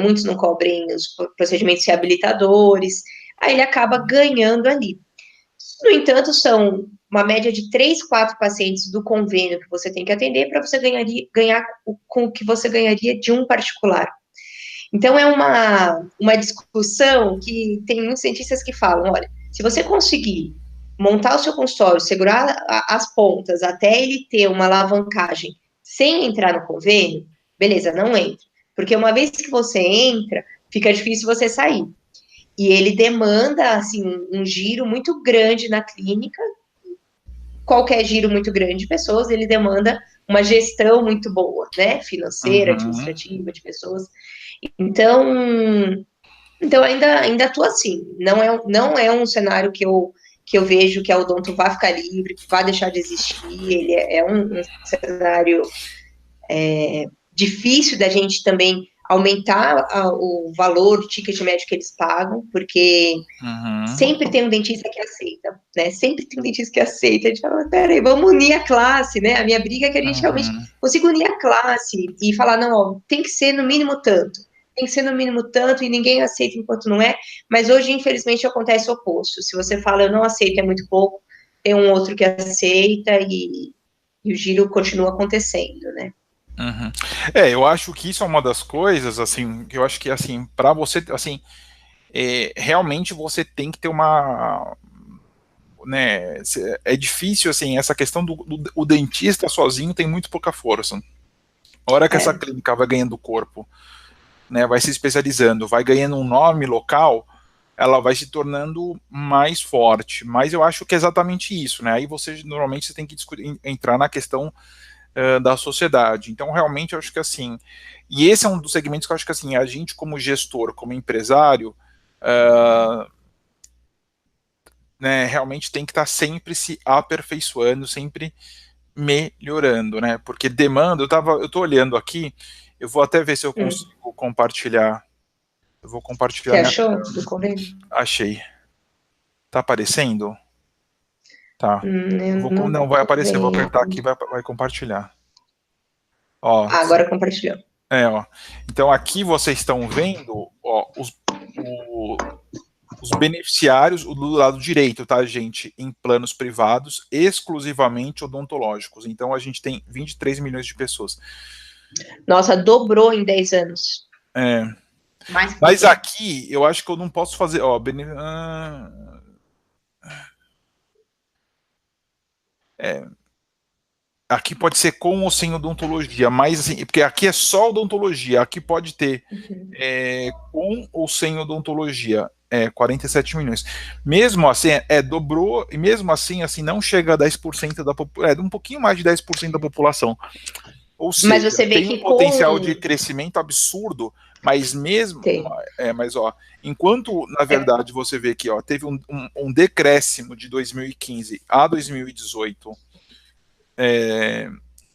muitos não cobrem os procedimentos reabilitadores, aí ele acaba ganhando ali. No entanto, são uma média de 3, 4 pacientes do convênio que você tem que atender para você ganhar com o que você ganharia de um particular. Então, é uma discussão que tem muitos cientistas que falam, olha, se você conseguir montar o seu consultório, segurar as pontas até ele ter uma alavancagem sem entrar no convênio, beleza, não entra. Porque uma vez que você entra, fica difícil você sair. E ele demanda, assim, um giro muito grande na clínica. Qualquer giro muito grande de pessoas, ele demanda uma gestão muito boa, né? Financeira, Uhum. administrativa de pessoas. Então, então ainda atua assim. Não é um cenário que eu vejo que a Odonto vai ficar livre, que vai deixar de existir. Ele é um cenário difícil da gente também aumentar o valor, o ticket médio que eles pagam, porque Uhum. sempre tem um dentista que aceita, né? Sempre tem um dentista que aceita. A gente fala, peraí, vamos unir a classe, né? A minha briga é que a gente realmente Uhum. consiga unir a classe e falar, não, ó, tem que ser no mínimo tanto. Tem que ser no mínimo tanto e ninguém aceita enquanto não é. Mas hoje, infelizmente, acontece o oposto. Se você fala, eu não aceito, é muito pouco, tem um outro que aceita e o giro continua acontecendo, né? Uhum. Eu acho que isso é uma das coisas, assim, que eu acho que, assim, para você, assim, realmente você tem que ter uma, né, é difícil, assim, essa questão do o dentista sozinho tem muito pouca força. A hora que essa É. clínica vai ganhando corpo, né, vai se especializando, vai ganhando um nome local, ela vai se tornando mais forte. Mas eu acho que é exatamente isso, né? Aí você normalmente você tem que entrar na questão da sociedade. Então, realmente, eu acho que assim, e esse é um dos segmentos que eu acho que assim, a gente como gestor, como empresário, né, realmente tem que estar sempre se aperfeiçoando, sempre melhorando, né? Porque demanda, eu tô olhando aqui, eu vou até ver se eu consigo compartilhar. Eu vou compartilhar Você minha achou tela. do convênio? Achei. Tá aparecendo? Tá. Eu não Não vai tô aparecer, eu vou apertar aqui vendo. e vai compartilhar. Ó, Ah, agora compartilhou. ó. Então aqui vocês estão vendo, ó, os beneficiários do lado direito, tá, gente? Em planos privados, exclusivamente odontológicos. Então a gente tem 23 milhões de pessoas. Nossa, dobrou em 10 anos. É, Mais que mas dobrou. aqui eu acho que eu não posso fazer. Ó, aqui pode ser com ou sem odontologia, mas assim, porque aqui é só odontologia, aqui pode ter Uhum. com ou sem odontologia. 47 milhões. Mesmo assim, dobrou, e mesmo assim, não chega a 10% da população, um pouquinho mais de 10% da população. Ou Mas seja, você vê tem um que potencial de com. crescimento absurdo, mas mesmo. Tem. Mas ó, enquanto, na É, verdade, você vê que ó, teve um decréscimo de 2015 a 2018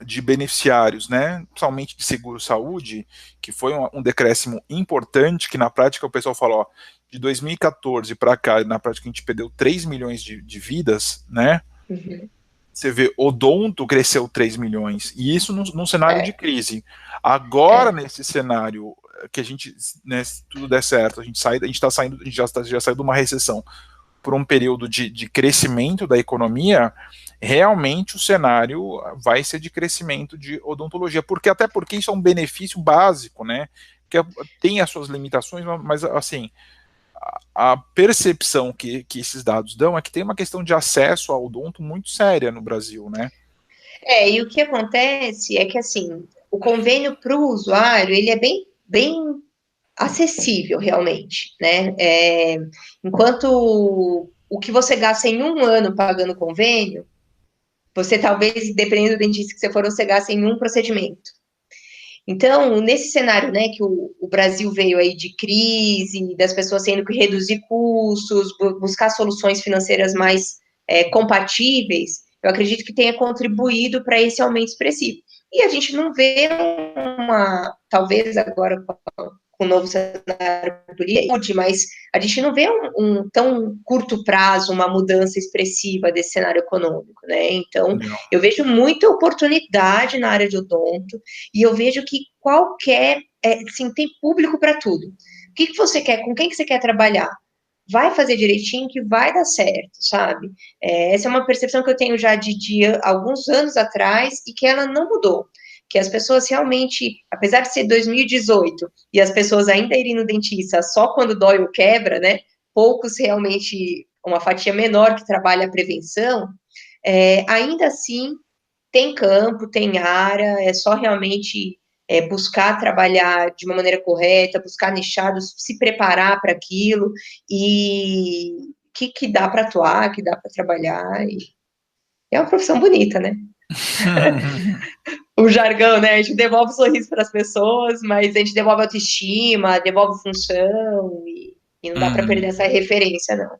de beneficiários, né, principalmente de seguro-saúde, que foi um decréscimo importante, que na prática o pessoal falou, ó, de 2014 para cá, na prática a gente perdeu 3 milhões de vidas, né? uhum. Você vê, odonto cresceu 3 milhões, e isso num cenário de É, crise. Agora, é. nesse cenário que a gente, né, se tudo der certo, a gente está saindo, a gente já saiu de uma recessão por um período de crescimento da economia, realmente o cenário vai ser de crescimento de odontologia, porque isso é um benefício básico, né? Que tem as suas limitações, mas assim, a percepção que esses dados dão é que tem uma questão de acesso ao odonto muito séria no Brasil, né? E o que acontece é que, assim, o convênio para o usuário, ele é bem acessível, realmente, né? Enquanto o que você gasta em um ano pagando convênio, você talvez, dependendo do dentista que você for, você gasta em um procedimento. Então, nesse cenário, né, que o Brasil veio aí de crise, das pessoas tendo que reduzir custos, buscar soluções financeiras mais compatíveis, eu acredito que tenha contribuído para esse aumento expressivo. E a gente não vê talvez agora com o novo cenário político, mas a gente não vê um tão curto prazo uma mudança expressiva desse cenário econômico, né? Então, Não. eu vejo muita oportunidade na área de odonto e eu vejo que assim, tem público para tudo. O que você quer? Com quem que você quer trabalhar? Vai fazer direitinho que vai dar certo, sabe? Essa é uma percepção que eu tenho já de alguns anos atrás e que ela não mudou. Que as pessoas realmente, apesar de ser 2018 e as pessoas ainda irem no dentista só quando dói ou quebra, né? Poucos realmente, uma fatia menor que trabalha a prevenção, ainda assim tem campo, tem área, é só realmente buscar trabalhar de uma maneira correta, buscar nichados, se preparar para aquilo e que dá para atuar, que dá para trabalhar. E é uma profissão bonita, né? O jargão, né? A gente devolve o sorriso para as pessoas, mas a gente devolve autoestima, devolve função e não dá para perder essa referência, não.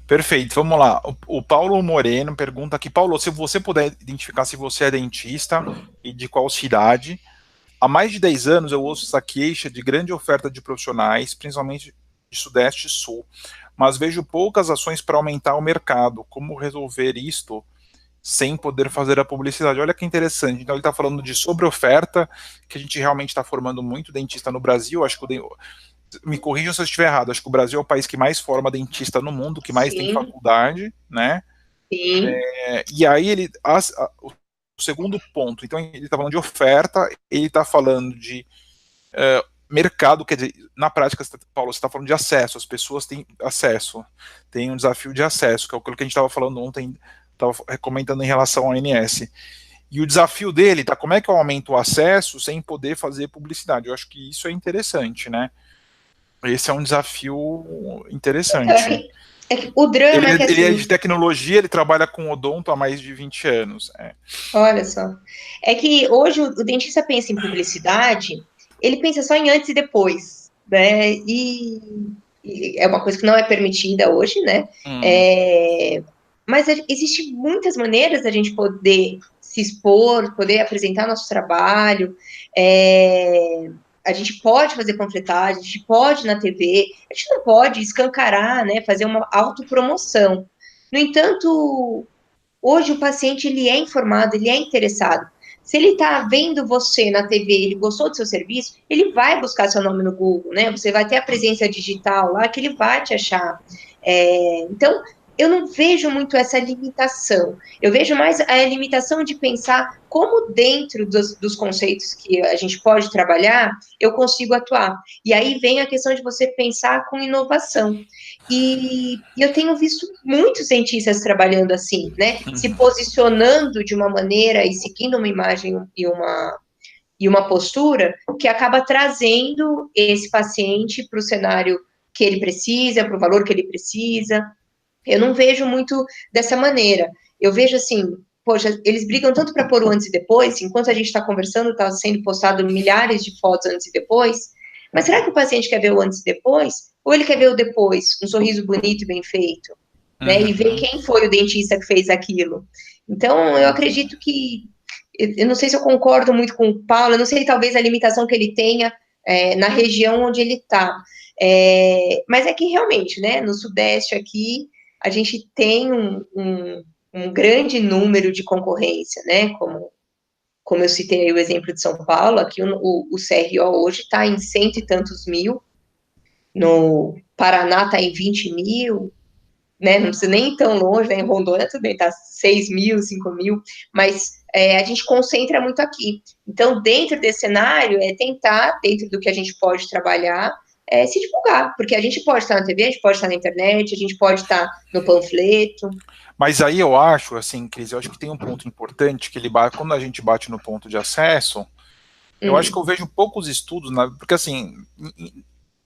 Perfeito, vamos lá. O Paulo Moreno pergunta aqui, Paulo, se você puder identificar se você é dentista e de qual cidade. Há mais de 10 anos eu ouço essa queixa de grande oferta de profissionais, principalmente de Sudeste e Sul, mas vejo poucas ações para aumentar o mercado. Como resolver isto sem poder fazer a publicidade? Olha que interessante. Então ele está falando de sobreoferta, que a gente realmente está formando muito dentista no Brasil. Acho que me corrijam se eu estiver errado. Acho que o Brasil é o país que mais forma dentista no mundo, que mais tem Sim, faculdade, né? sim. E aí o segundo ponto, então ele está falando de oferta, ele está falando de mercado, quer dizer, na prática, Paulo, você está falando de acesso, as pessoas têm acesso, tem um desafio de acesso, que é aquilo que a gente estava falando ontem, estava comentando em relação ao ANS. E o desafio dele, tá? Como é que eu aumento o acesso sem poder fazer publicidade? Eu acho que isso é interessante, né? Esse é um desafio interessante. O drama é que, Ele é de assim, tecnologia, ele trabalha com odonto há mais de 20 anos. olha só, é que hoje o dentista pensa em publicidade, ele pensa só em antes e depois, né? E é uma coisa que não é permitida hoje, né? Hum. Mas existem muitas maneiras da gente poder se expor, poder apresentar nosso trabalho. A gente pode fazer panfletagem, a gente pode ir na TV, a gente não pode escancarar, né? Fazer uma autopromoção. No entanto, hoje o paciente ele é informado, ele é interessado. Se ele está vendo você na TV, ele gostou do seu serviço, ele vai buscar seu nome no Google, né? Você vai ter a presença digital lá que ele vai te achar. Então, eu não vejo muito essa limitação. Eu vejo mais a limitação de pensar como dentro dos conceitos que a gente pode trabalhar, eu consigo atuar. E aí vem a questão de você pensar com inovação. E eu tenho visto muitos cientistas trabalhando assim, né? Se posicionando de uma maneira e seguindo uma imagem e uma postura que acaba trazendo esse paciente para o cenário que ele precisa, para o valor que ele precisa. Eu não vejo muito dessa maneira. Eu vejo assim, poxa, eles brigam tanto para pôr o antes e depois, enquanto a gente está conversando, está sendo postado milhares de fotos antes e depois. Mas será que o paciente quer ver o antes e depois? Ou ele quer ver o depois, um sorriso bonito e bem feito, né? E ver Uhum. quem foi o dentista que fez aquilo. Então, eu acredito que, eu não sei se eu concordo muito com o Paulo, eu não sei talvez a limitação que ele tenha na região onde ele está. Mas é que realmente, né, no Sudeste aqui, a gente tem um grande número de concorrência, né? Como eu citei aí o exemplo de São Paulo, aqui o CRO hoje está em cento e tantos mil, no Paraná está em 20 mil, né? Não precisa nem ir tão longe, né? Em Rondônia também está 6 mil, 5 mil, mas a gente concentra muito aqui. Então, dentro desse cenário, é tentar, dentro do que a gente pode trabalhar, se divulgar, porque a gente pode estar na TV, a gente pode estar na internet, a gente pode estar no panfleto. Mas aí eu acho, assim, Cris, eu acho que tem um ponto importante, que quando a gente bate no ponto de acesso, eu acho que eu vejo poucos estudos, porque assim,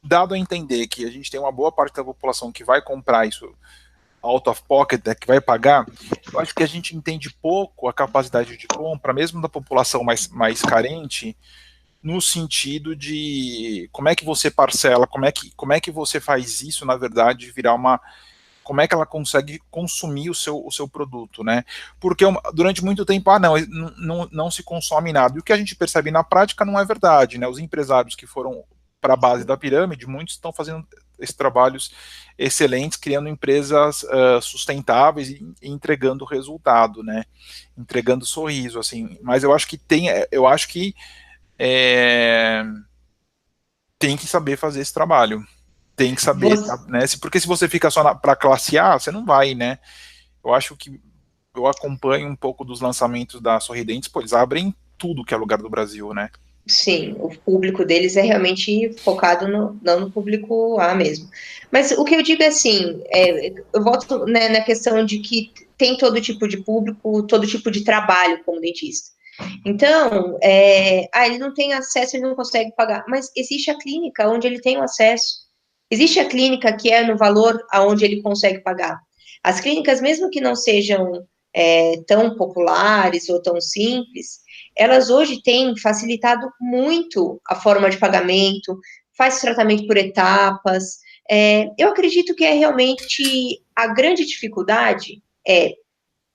dado a entender que a gente tem uma boa parte da população que vai comprar isso out of pocket, né, que vai pagar, eu acho que a gente entende pouco a capacidade de compra, mesmo da população mais carente, no sentido de como é que você parcela, como é que você faz isso, na verdade, virar como é que ela consegue consumir o seu produto, né? Porque durante muito tempo, não se consome nada. E o que a gente percebe na prática não é verdade, né? Os empresários que foram para a base da pirâmide, muitos estão fazendo esses trabalhos excelentes, criando empresas sustentáveis e entregando resultado, né? Entregando sorriso, assim. Mas eu acho que tem que saber fazer esse trabalho. Tem que saber, né? Porque se você fica só para classe A, você não vai, né? Eu acho que eu acompanho um pouco dos lançamentos da Sorridentes, pois abrem tudo que é lugar do Brasil, né? Sim, o público deles é realmente focado não no público A mesmo. Mas o que eu digo é assim, eu volto, né, na questão de que tem todo tipo de público, todo tipo de trabalho como dentista. Então, ele não tem acesso, ele não consegue pagar, mas existe a clínica onde ele tem o acesso. Existe a clínica que é no valor aonde ele consegue pagar. As clínicas, mesmo que não sejam tão populares ou tão simples, elas hoje têm facilitado muito a forma de pagamento, faz tratamento por etapas. Eu acredito que é realmente a grande dificuldade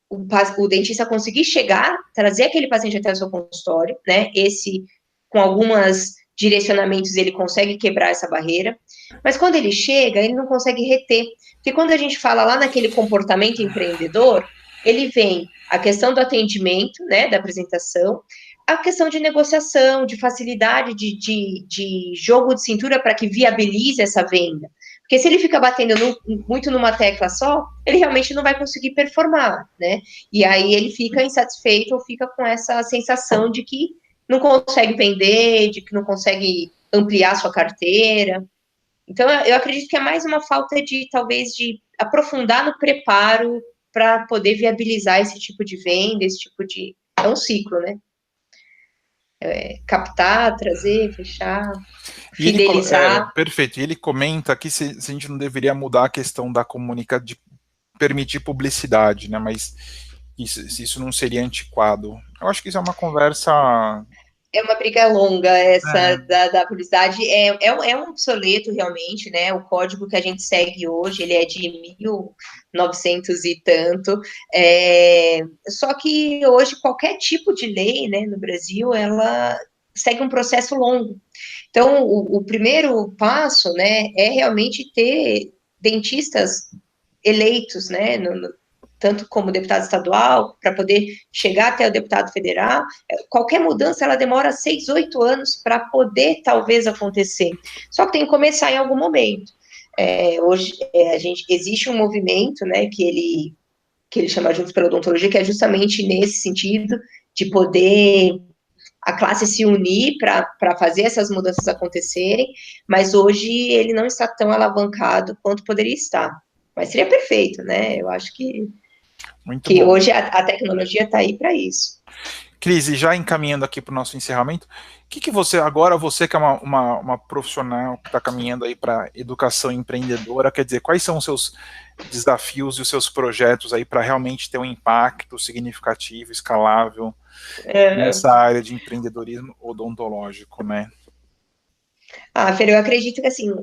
o dentista conseguir chegar, trazer aquele paciente até o seu consultório, né? Esse, com alguns direcionamentos, ele consegue quebrar essa barreira, mas quando ele chega, ele não consegue reter. Porque quando a gente fala lá naquele comportamento empreendedor, ele vem a questão do atendimento, né, da apresentação, a questão de negociação, de facilidade de jogo de cintura para que viabilize essa venda. Porque se ele fica batendo muito numa tecla só, ele realmente não vai conseguir performar, né? E aí ele fica insatisfeito ou fica com essa sensação de que não consegue vender, de que não consegue ampliar sua carteira. Então, eu acredito que é mais uma falta talvez, de aprofundar no preparo para poder viabilizar esse tipo de venda, esse tipo de... É um ciclo, né? Captar, trazer, fechar, fidelizar. Perfeito. E ele comenta aqui se a gente não deveria mudar a questão da comunicação, de permitir publicidade, né? Mas se isso não seria antiquado. Eu acho que isso é uma conversa. É uma briga longa essa da publicidade, um obsoleto realmente, né? O código que a gente segue hoje, ele é de 1900 e tanto, só que hoje qualquer tipo de lei, né, no Brasil, ela segue um processo longo. Então, o primeiro passo, né, é realmente ter dentistas eleitos, né, tanto como deputado estadual, para poder chegar até o deputado federal. Qualquer mudança, ela demora 6, 8 anos para poder, talvez, acontecer. Só que tem que começar em algum momento. Hoje, existe um movimento, né, que ele chama Juntos pela Odontologia, que é justamente nesse sentido, de poder a classe se unir para fazer essas mudanças acontecerem, mas hoje ele não está tão alavancado quanto poderia estar. Mas seria perfeito, né? Eu acho que Muito bom. hoje a tecnologia está aí para isso. Cris, e já encaminhando aqui para o nosso encerramento, o que você que é uma profissional que está caminhando aí para educação empreendedora, quer dizer, quais são os seus desafios e os seus projetos aí para realmente ter um impacto significativo, escalável nessa área de empreendedorismo odontológico, né? Fer, eu acredito que, assim,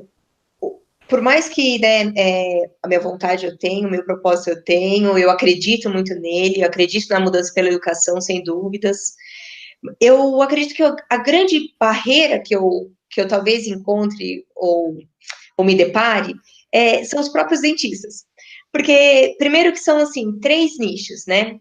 por mais que, né, a minha vontade eu tenho, o meu propósito eu tenho, eu acredito muito nele, eu acredito na mudança pela educação, sem dúvidas. Eu acredito que a grande barreira que eu talvez encontre ou me depare são os próprios dentistas. Porque, primeiro que são, assim, 3 nichos, né?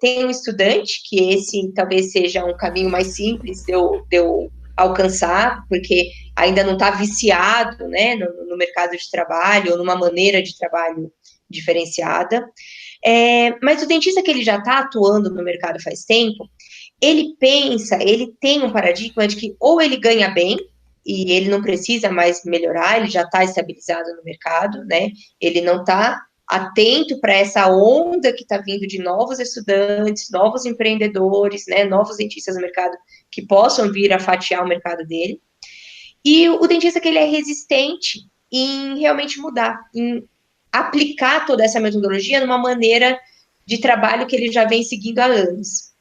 Tem um estudante, que esse talvez seja um caminho mais simples de eu alcançar, porque ainda não está viciado, né, no mercado de trabalho, ou numa maneira de trabalho diferenciada. Mas o dentista que ele já está atuando no mercado faz tempo, ele tem um paradigma de que ou ele ganha bem, e ele não precisa mais melhorar, ele já está estabilizado no mercado, né? Ele não está atento para essa onda que está vindo de novos estudantes, novos empreendedores, né? Novos dentistas no mercado que possam vir a fatiar o mercado dele. E o dentista que ele é resistente em realmente mudar, em aplicar toda essa metodologia numa maneira de trabalho que ele já vem seguindo há anos.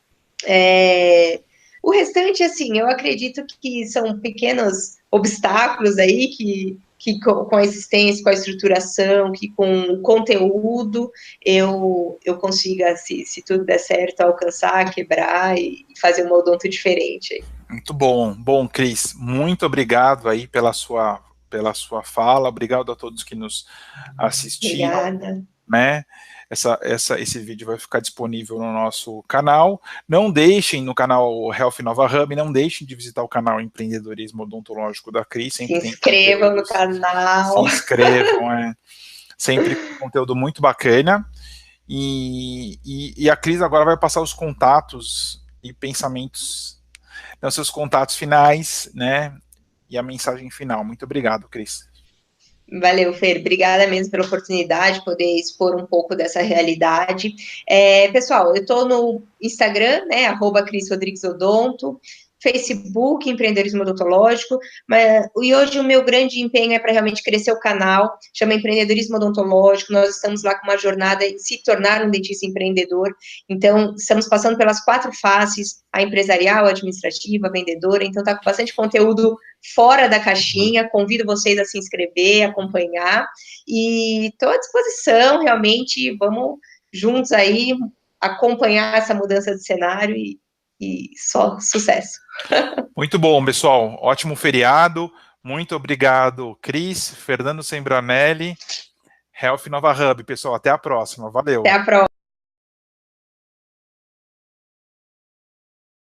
O restante, assim, eu acredito que são pequenos obstáculos aí que com a existência, com a estruturação, que com o conteúdo eu consiga, se tudo der certo, alcançar, quebrar e fazer um odonto diferente. Muito bom. Bom, Cris, muito obrigado aí pela sua fala, obrigado a todos que nos assistiram. Obrigada. Né? Esse vídeo vai ficar disponível no nosso canal. Não deixem, no canal Health Nova Hub, não deixem de visitar o canal Empreendedorismo Odontológico da Cris. Se inscrevam no canal. Se inscrevam, sempre conteúdo muito bacana. E a Cris agora vai passar os contatos e pensamentos, seus contatos finais, né? E a mensagem final. Muito obrigado, Cris. Valeu, Fer. Obrigada mesmo pela oportunidade de poder expor um pouco dessa realidade. Pessoal, eu estou no Instagram, né, @CrisRodriguesOdonto, Facebook, Empreendedorismo Odontológico, e hoje o meu grande empenho é para realmente crescer o canal, chama Empreendedorismo Odontológico, nós estamos lá com uma jornada em se tornar um dentista empreendedor, então estamos passando pelas 4 faces, a empresarial, a administrativa, a vendedora, então está com bastante conteúdo fora da caixinha, convido vocês a se inscrever, acompanhar, e estou à disposição, realmente, vamos juntos aí acompanhar essa mudança de cenário e só sucesso. Muito bom, pessoal. Ótimo feriado. Muito obrigado, Cris, Fernando Sembranelli, Health Nova Hub. Pessoal, até a próxima. Valeu. Até a próxima.